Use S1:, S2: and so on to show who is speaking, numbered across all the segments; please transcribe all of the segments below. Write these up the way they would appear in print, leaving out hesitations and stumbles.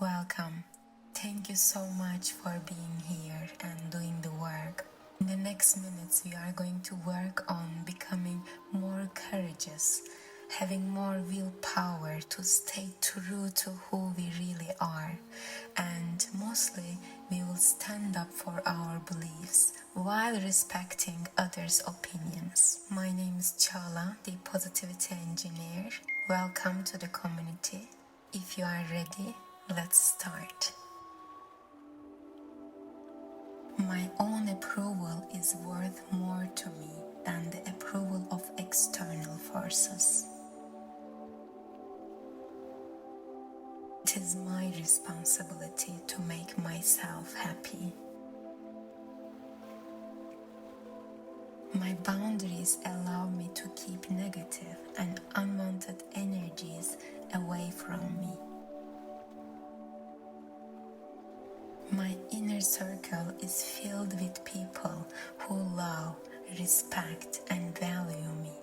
S1: Welcome. Thank you so much for being here and doing the work. In the next minutes, we are going to work on becoming more courageous, having more willpower to stay true to who we really are. And mostly, we will stand up for our beliefs while respecting others' opinions. My name is Chala, the Positivity Engineer. Welcome to the community. If you are ready, let's start. My own approval is worth more to me than the approval of external forces. It is my responsibility to make myself happy. My boundaries allow me to keep negative and unwanted energies away from me. My inner circle is filled with people who love, respect, and value me.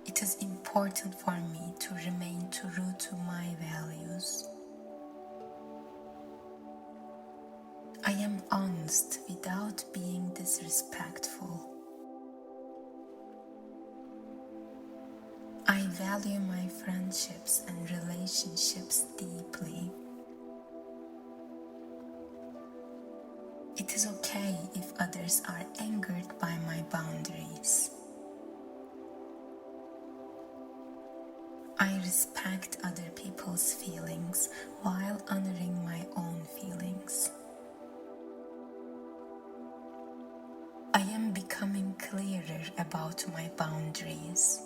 S1: It is important for me to remain true to my values. I am honest without being disrespectful. I value my friendships and relationships deeply. It is okay if others are angered by my boundaries. I respect other people's feelings while honoring my own feelings. I am becoming clearer about my boundaries.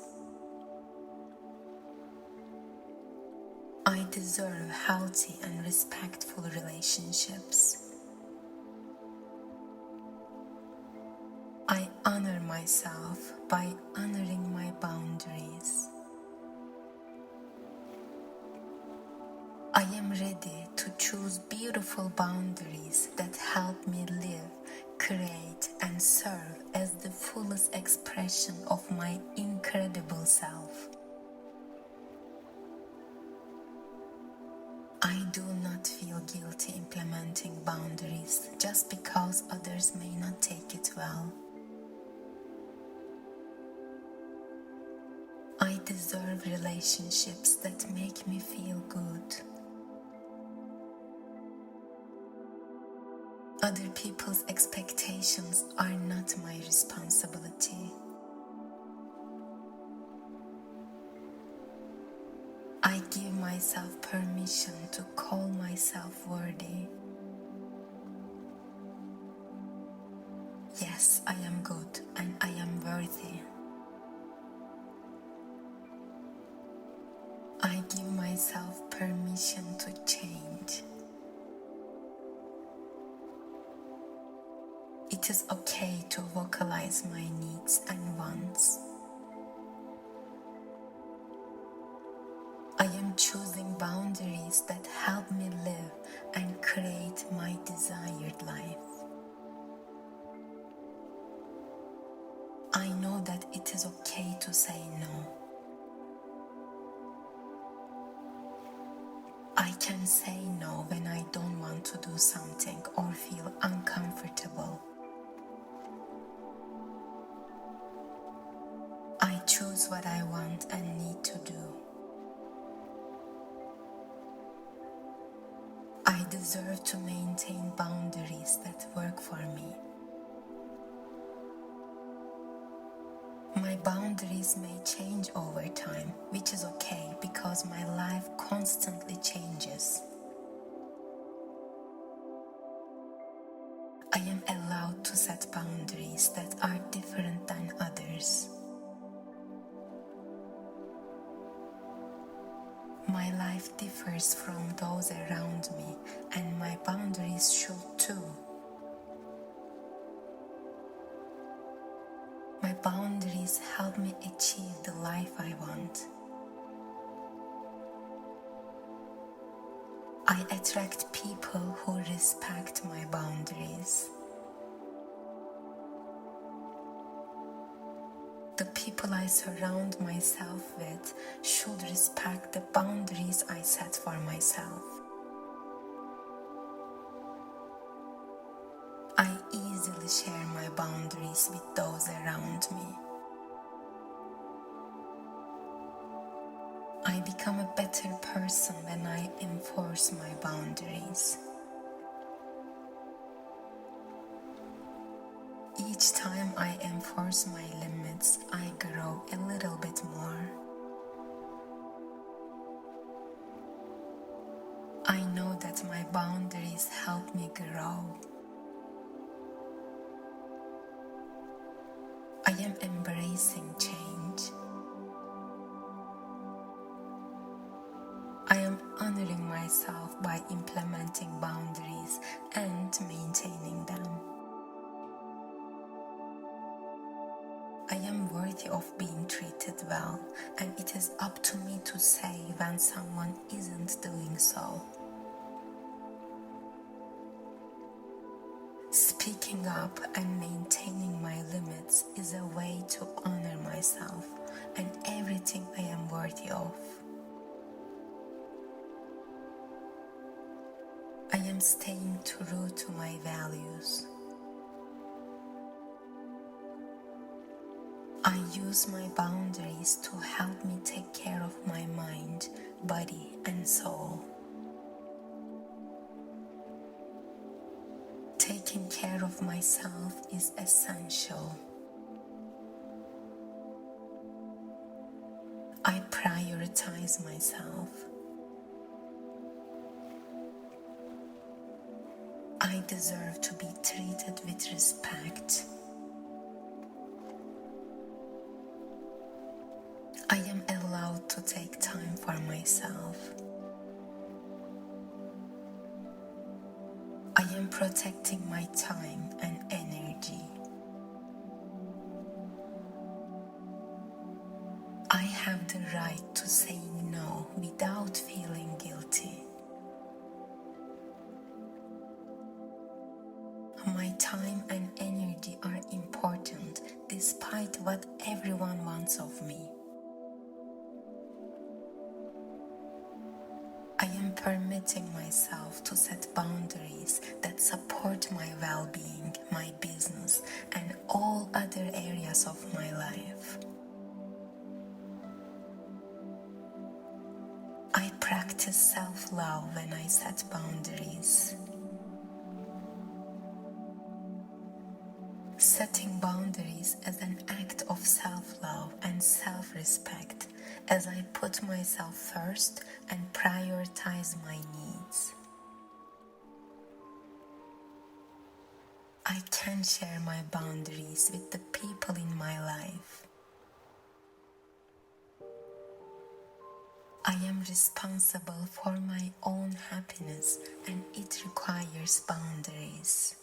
S1: I deserve healthy and respectful relationships. I honor myself by honoring my boundaries. I am ready to choose beautiful boundaries that help me live, create, and serve as the fullest expression of my incredible self. I do not feel guilty implementing boundaries just because others may not take it well. I deserve relationships that make me feel good. Other people's expectations are not my responsibility. I give myself permission to call myself worthy. Yes, I am good and I am worthy. I give myself permission to change. It is okay to vocalize my needs and wants. I am choosing boundaries that help me live and create my desired life. I know that it is okay to say no. I can say no when I don't want to do something or feel uncomfortable. I choose what I want and need to do. I deserve to maintain boundaries that work for me. My boundaries may change over time, which is okay because my life constantly changes. I am allowed to set boundaries that are different than others. My life differs from those around me, and my boundaries should too. My boundaries help me achieve the life I want. I attract people who respect my boundaries. The people I surround myself with should respect the boundaries I set for myself. I easily share my boundaries with those around me. I become a better person when I enforce my boundaries. Each time I enforce my limits, I grow a little bit more. I know that my boundaries help me grow. I am embracing change. I am honoring myself by implementing boundaries and maintaining them. I am worthy of being treated well, and it is up to me to say when someone isn't doing so. Speaking up and maintaining my limits is a way to honor myself and everything I am worthy of. I am staying true to my values. I use my boundaries to help me take care of my mind, body, and soul. Taking care of myself is essential. I prioritize myself. I deserve to be treated with respect. I am allowed to take time for myself. I am protecting my time and energy. I have the right to say no without feeling guilty. My time and energy are important despite what everyone wants of me. I am permitting myself to set boundaries that support my well-being, my business, and all other areas of my life. I practice self-love when I set boundaries. Setting boundaries is an act of self-love and self-respect as I put myself first and prioritize my needs. I can share my boundaries with the people in my life. I am responsible for my own happiness and it requires boundaries.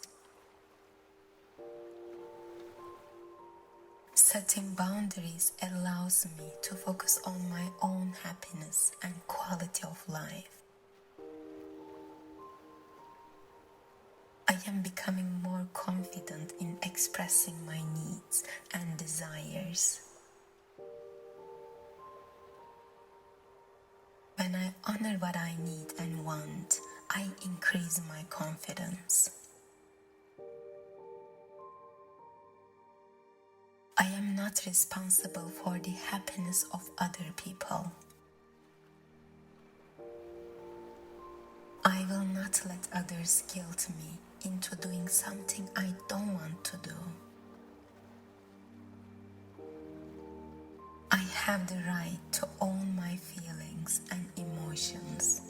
S1: Setting boundaries allows me to focus on my own happiness and quality of life. I am becoming more confident in expressing my needs and desires. When I honor what I need and want, I increase my confidence. I am not responsible for the happiness of other people. I will not let others guilt me into doing something I don't want to do. I have the right to own my feelings and emotions.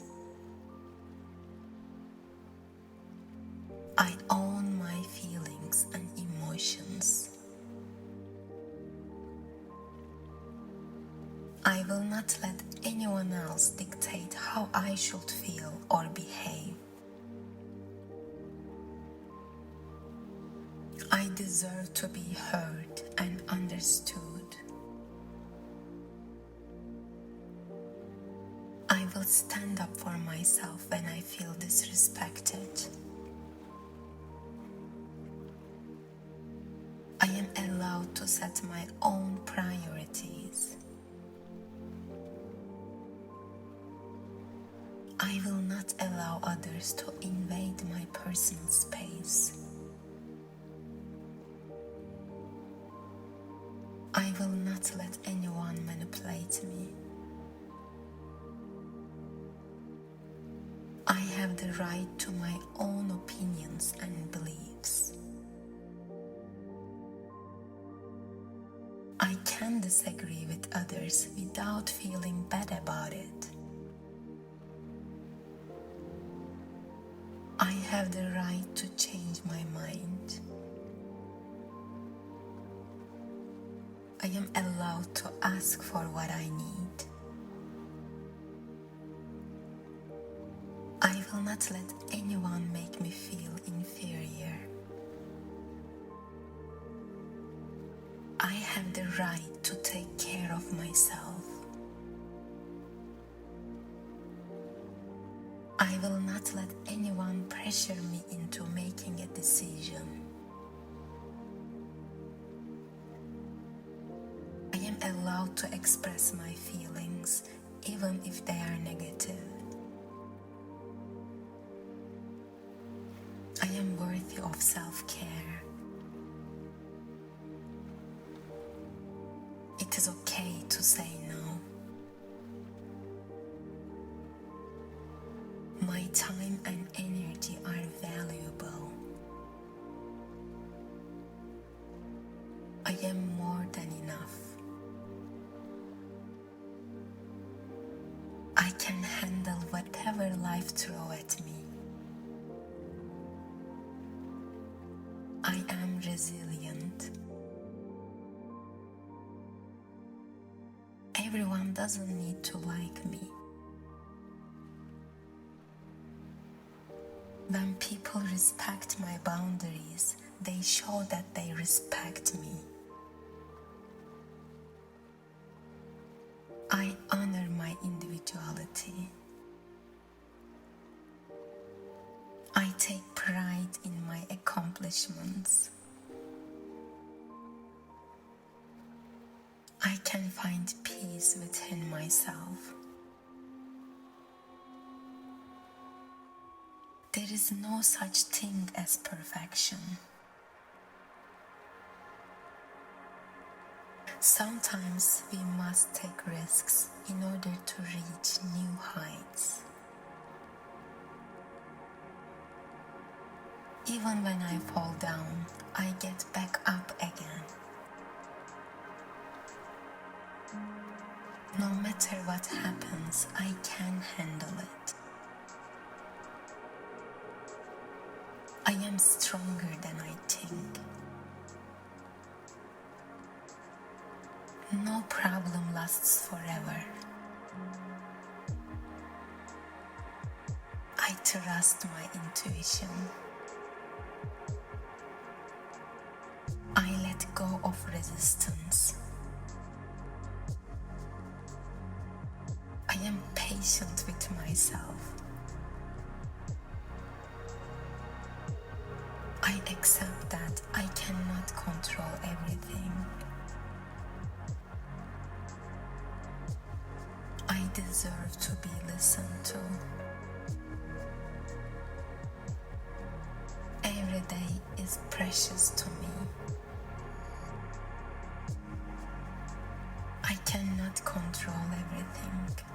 S1: I own my feelings and emotions. I will not let anyone else dictate how I should feel or behave. I deserve to be heard and understood. I will stand up for myself when I feel disrespected. I am allowed to set my own priorities. I will not allow others to invade my personal space. I will not let anyone manipulate me. I have the right to my own opinions and beliefs. I can disagree with others without feeling bad about it. I have the right to change my mind. I am allowed to ask for what I need. I will not let anyone make me feel inferior. I have the right to take care of myself. I will not let anyone pressure me into making a decision. I am allowed to express my feelings, even if they are negative. I am worthy of self-care. It is okay to say no. My time and energy are valuable. I am more than enough. I can handle whatever life throws at me. I am resilient. Everyone doesn't need to like me. When people respect my boundaries, they show that they respect me. I honor my individuality. I take pride in my accomplishments. I can find peace within myself. There is no such thing as perfection. Sometimes we must take risks in order to reach new heights. Even when I fall down, I get back up again. No matter what happens, I can handle it. I am stronger than I think. No problem lasts forever. I trust my intuition. I let go of resistance. I am patient with myself. I accept that I cannot control everything. I deserve to be listened to. Every day is precious to me. I cannot control everything.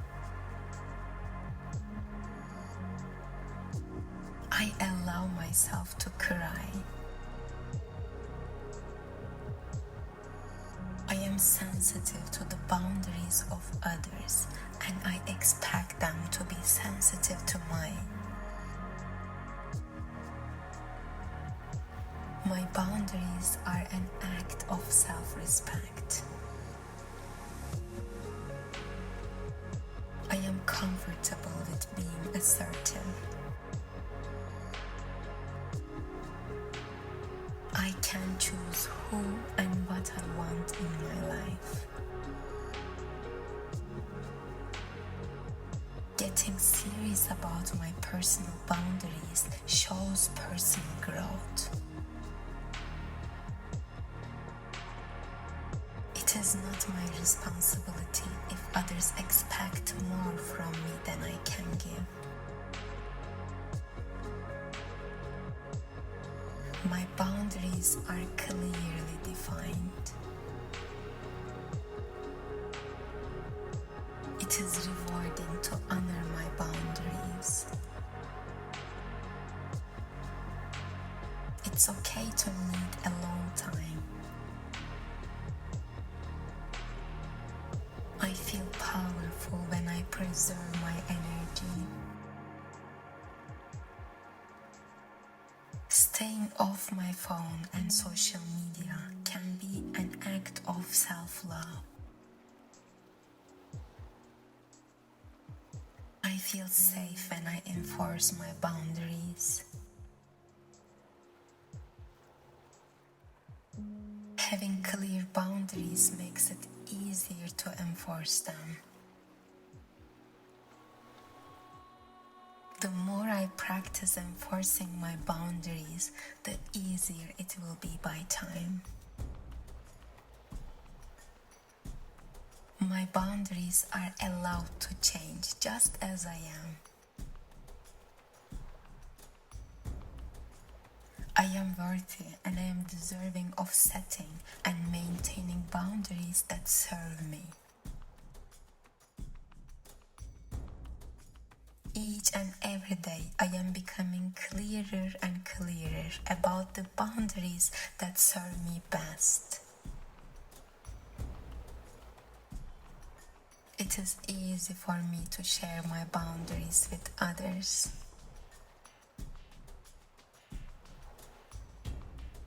S1: I allow myself to cry. I am sensitive to the boundaries of others, and I expect them to be sensitive to mine. My boundaries are an act of self-respect. I am comfortable with being assertive. I can choose who and what I want in my life. Getting serious about my personal boundaries shows personal growth. is not my responsibility if others expect more from me than I can give. My boundaries are clearly defined. It is rewarding to honor my boundaries. It's okay to need a long time. I feel powerful when I preserve my energy. Staying off my phone and social media can be an act of self-love. I feel safe when I enforce my boundaries. Having clear boundaries makes it easier to enforce them. The more I practice enforcing my boundaries, the easier it will be by time. My boundaries are allowed to change just as I am. I am worthy and I am deserving of setting and maintaining boundaries that serve me. Each and every day, I am becoming clearer and clearer about the boundaries that serve me best. It is easy for me to share my boundaries with others.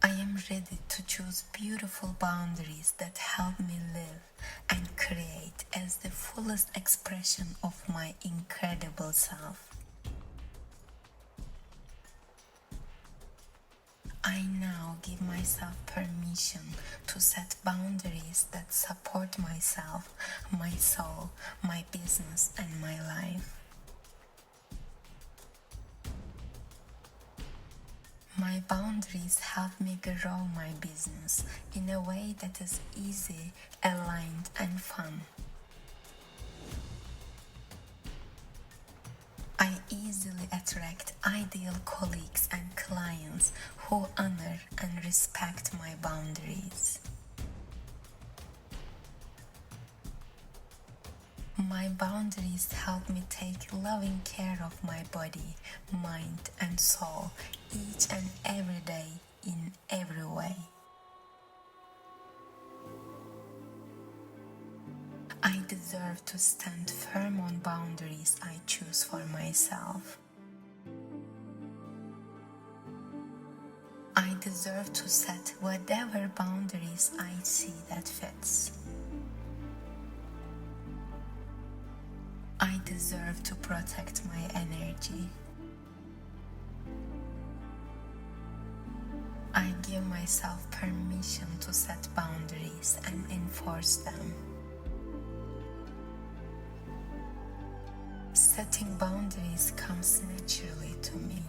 S1: I am ready to choose beautiful boundaries that help me live and create as the fullest expression of my incredible self. I now give myself permission to set boundaries that support myself, my soul, my business, and my life. My boundaries help me grow my business in a way that is easy, aligned, and fun. I easily attract ideal colleagues and clients who honor and respect my boundaries. My boundaries help me take loving care of my body, mind, and soul each and every day in every way. I deserve to stand firm on boundaries I choose for myself. I deserve to set whatever boundaries I see that fits. I deserve to protect my energy. I give myself permission to set boundaries and enforce them. Setting boundaries comes naturally to me.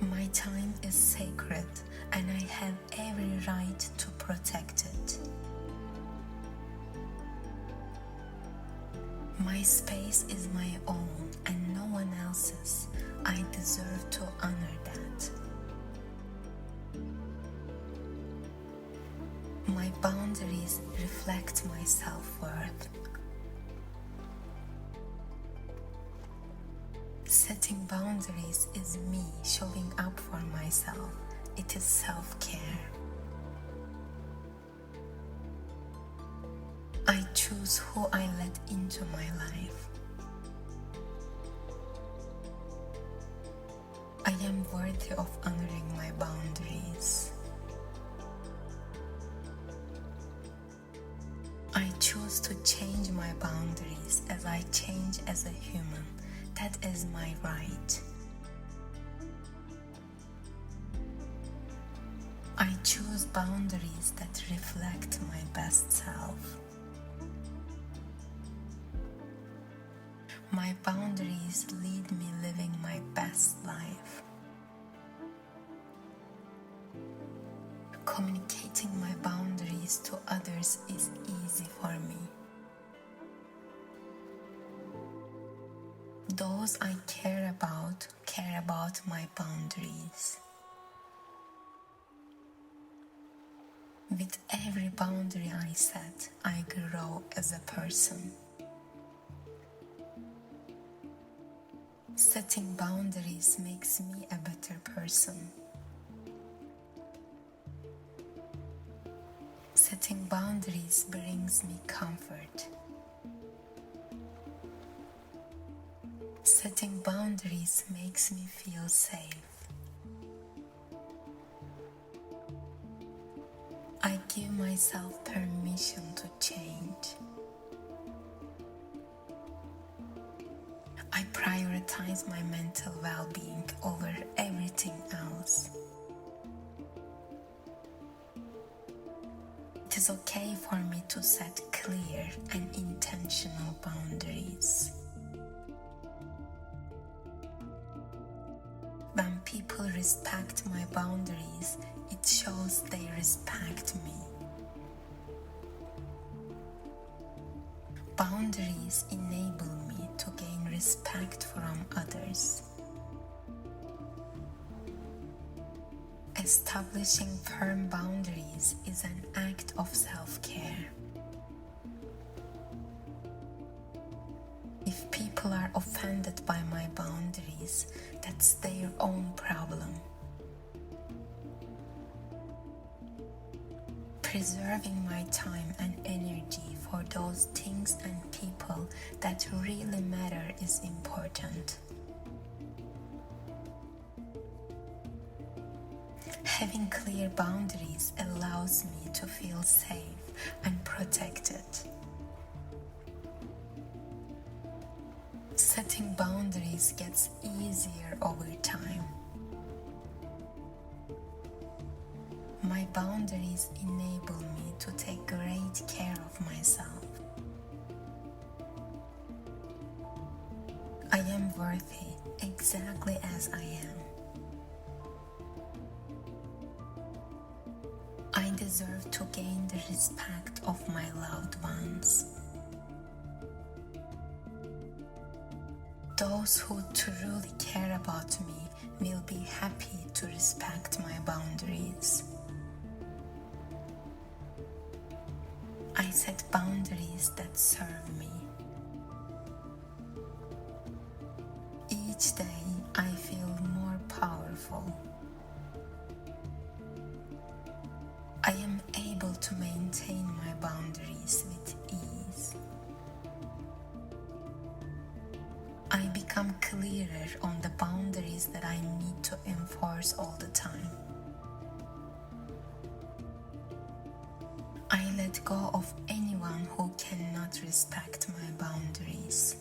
S1: My time is sacred and I have every right to protect it. My space is my own and no one else's. I deserve to honor that. My boundaries reflect my self-worth. Setting boundaries is me showing up for myself. It is self-care. I choose who I let into my life. I am worthy of honoring my boundaries. I choose to change my boundaries as I change as a human. That is my right. I choose boundaries that reflect my best self. My boundaries lead me living my best life. others is easy for me. Those I care about my boundaries. With every boundary I set, I grow as a person. Setting boundaries makes me a better person. Setting boundaries brings me comfort. Setting boundaries makes me feel safe. I give myself permission to change. I prioritize my mental well-being over everything else. It is okay for me to set clear and intentional boundaries. When people respect my boundaries, it shows they respect me. Boundaries enable me to gain respect from others. Establishing firm boundaries is an act of self-care. If people are offended by my boundaries, that's their own problem. Preserving my time and energy for those things and people that really matter is important. Having clear boundaries allows me to feel safe and protected. Setting boundaries gets easier over time. My boundaries enable me to take great care of myself. I am worthy exactly as I am. I deserve to gain the respect of my loved ones. Those who truly care about me will be happy to respect my boundaries. I set boundaries that serve me. Each day I feel more powerful. I am able to maintain my boundaries with ease. I become clearer on the boundaries that I need to enforce all the time. I let go of anyone who cannot respect my boundaries.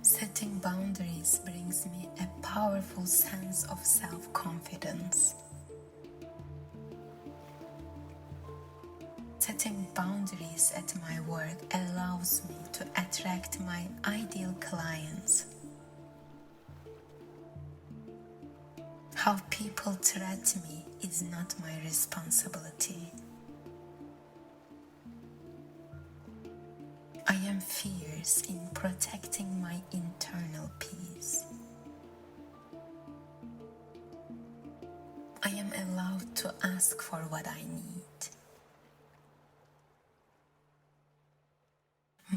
S1: Setting boundaries brings me a powerful sense of self-confidence. Setting boundaries at my work allows me to attract my ideal clients. How people treat me is not my responsibility. I am fierce in protecting my internal peace. I am allowed to ask for what I need.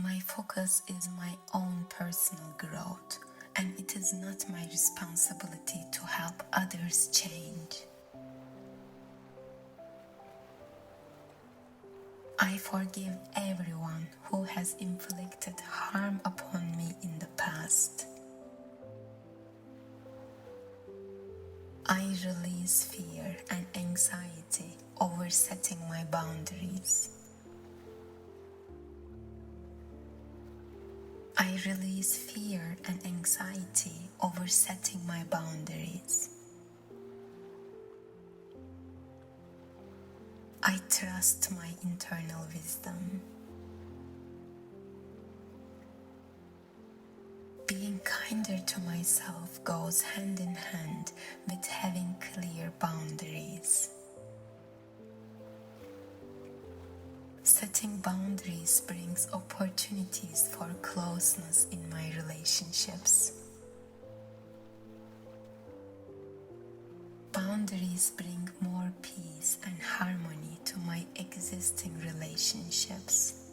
S1: My focus is my own personal growth, and it is not my responsibility to help others change. I forgive everyone who has inflicted harm upon me in the past. I release fear and anxiety over setting my boundaries. I release fear and anxiety over setting my boundaries. I trust my internal wisdom. Being kinder to myself goes hand in hand with having clear boundaries. Setting boundaries brings opportunities for closeness in my relationships. Boundaries bring more peace and harmony to my existing relationships.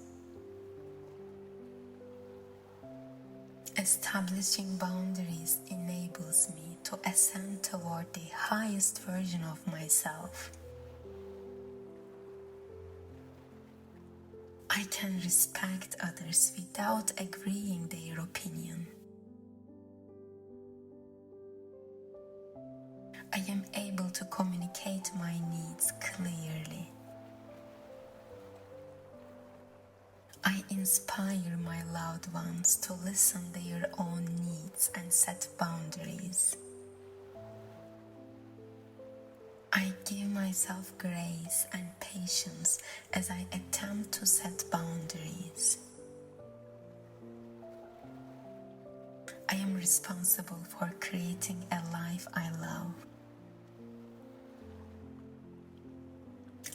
S1: Establishing boundaries enables me to ascend toward the highest version of myself. I can respect others without agreeing their opinion. I am able to communicate my needs clearly. I inspire my loved ones to listen their own needs and set boundaries. I give myself grace and patience as I attempt to set boundaries. I am responsible for creating a life I love.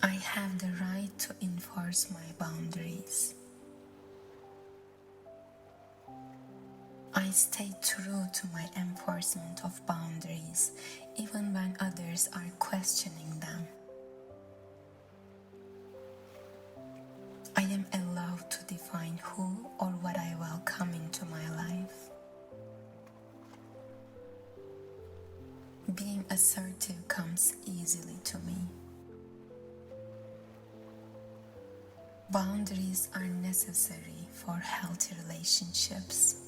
S1: I have the right to enforce my boundaries. I stay true to my enforcement of boundaries, even when others are questioning them. I am allowed to define who or what I welcome into my life. Being assertive comes easily to me. Boundaries are necessary for healthy relationships.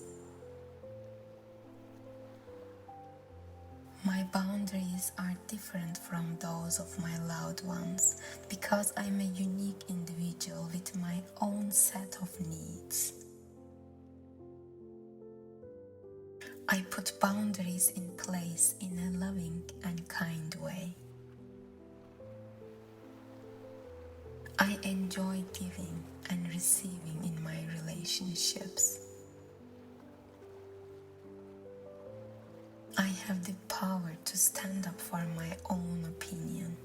S1: My boundaries are different from those of my loved ones because I'm a unique individual with my own set of needs. I put boundaries in place in a loving and kind way. I enjoy giving and receiving in my relationships. I have the power to stand up for my own opinion.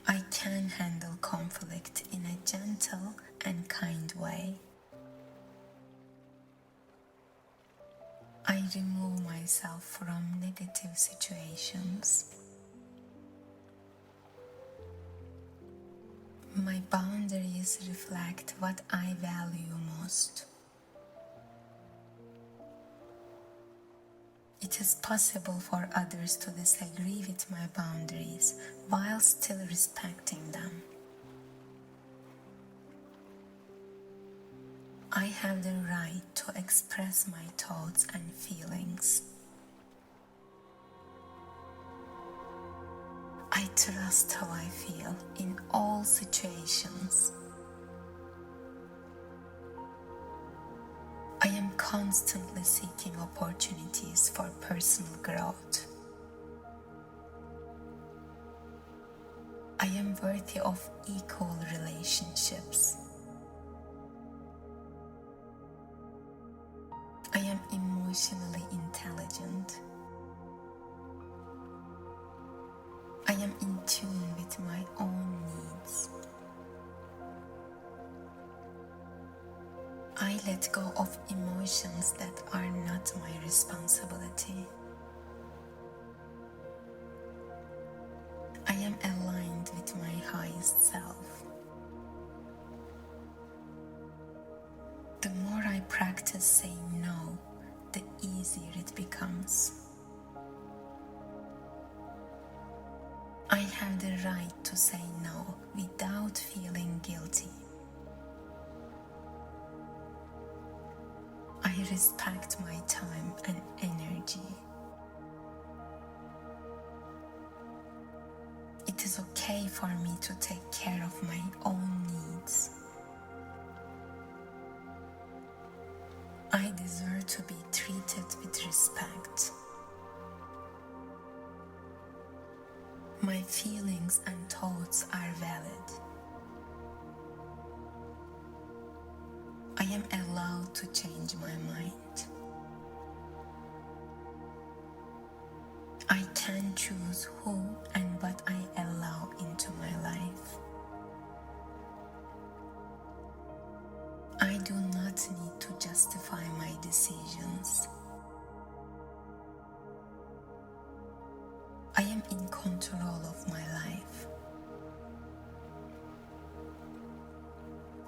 S1: I can handle conflict in a gentle and kind way. I remove myself from negative situations. My boundaries reflect what I value most. It is possible for others to disagree with my boundaries while still respecting them. I have the right to express my thoughts and feelings. I trust how I feel in all situations. I am constantly seeking opportunities for personal growth. I am worthy of equal relationships. I am emotionally intelligent. I am in tune with my own needs. I let go of emotions that are not my responsibility. I am aligned with my highest self. The more I practice saying no, the easier it becomes. I have the right to say no without feeling guilty. I respect my time and energy. It is okay for me to take care of my own needs. I deserve to be treated with respect. My feelings and thoughts are valid. I am allowed to change my mind. I can choose who and what I allow into my life. justify my decisions. I am in control of my life.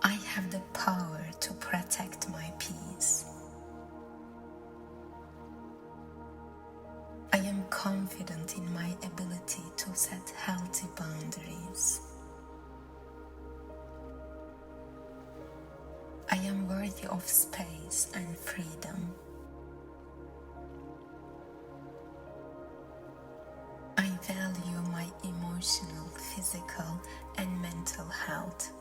S1: I have the power to protect my peace. I am confident in my ability to set healthy boundaries. I am worthy of space and freedom. I value my emotional, physical, and mental health.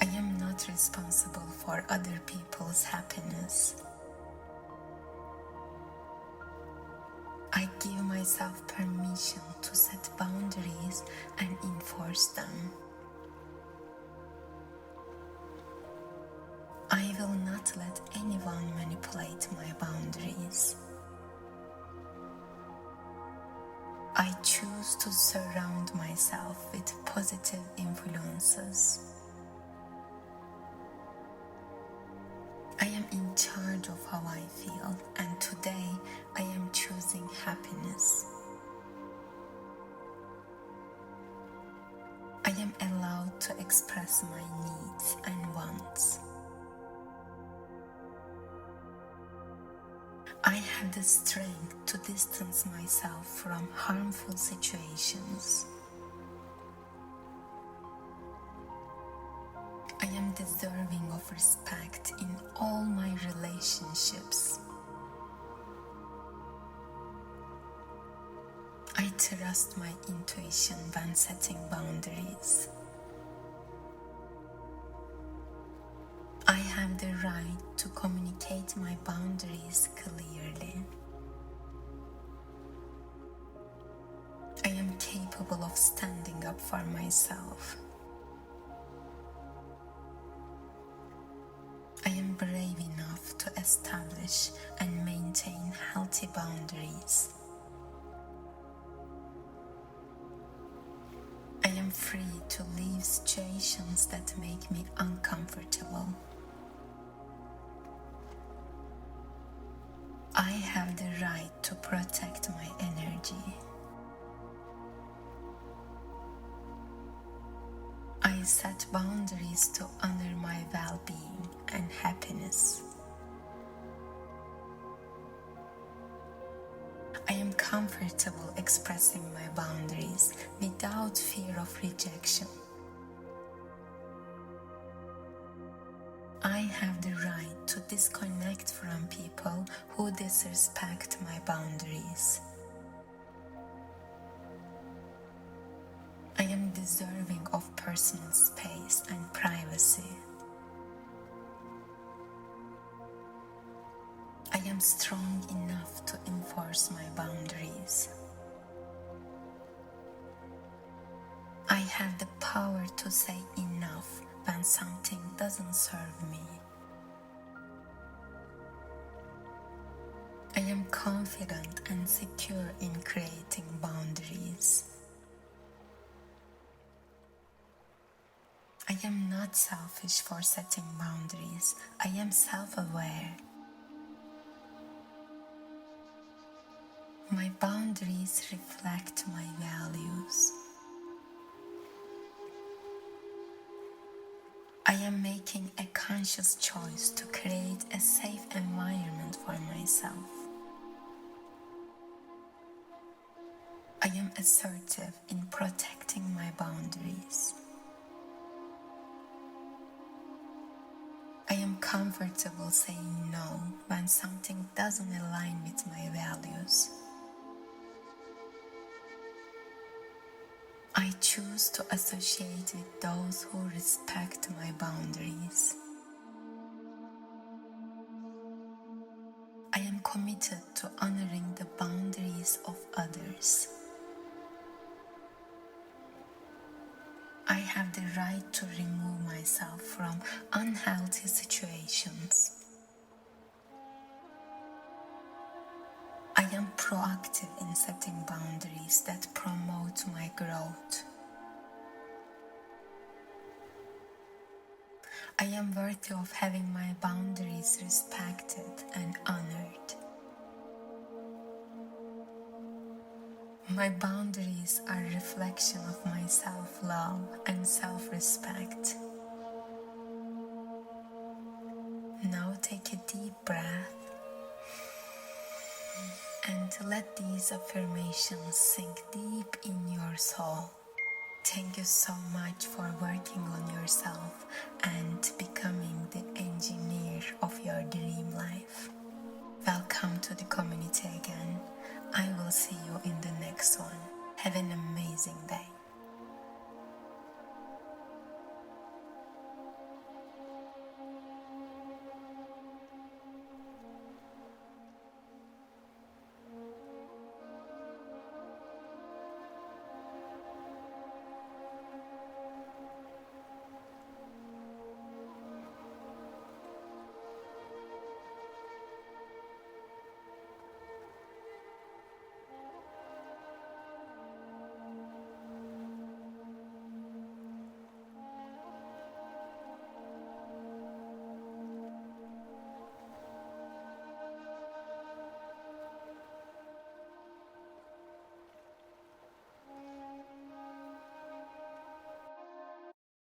S1: I am not responsible for other people's happiness. I give myself permission to set boundaries and enforce them. I will not let anyone manipulate my boundaries. I choose to surround myself with positive influences. I am in charge of how I feel, and today I am choosing happiness. I am allowed to express my needs and wants. I have the strength to distance myself from harmful situations. I am deserving of respect in all my relationships. I trust my intuition when setting boundaries. I have the right to communicate my boundaries clearly. I am capable of standing up for myself. I am brave enough to establish and maintain healthy boundaries. I am free to leave situations that make me uncomfortable. I have the right to protect my energy. I set boundaries to honor my well-being and happiness. I am comfortable expressing my boundaries without fear of rejection. I have the right to disconnect from people who disrespect my boundaries. I am deserving of personal space and privacy. I am strong enough to enforce my boundaries. I have the power to say enough when something doesn't serve me. I am confident and secure in creating boundaries. I am not selfish for setting boundaries. I am self-aware. My boundaries reflect my values. I am making a conscious choice to create a safe environment for myself. I am assertive in protecting my boundaries. I am comfortable saying no when something doesn't align with my values. I choose to associate with those who respect my boundaries. I am committed to honoring the boundaries of others. I have the right to remove myself from unhealthy situations. I am proactive in setting boundaries that promote my growth. I am worthy of having my boundaries respected and honored. My boundaries are a reflection of my self-love and self-respect. Now take a deep breath and let these affirmations sink deep in your soul. Thank you so much for working on yourself and becoming the engineer of your dream life. Welcome to the community again. I will see you in the next one. Have an amazing day.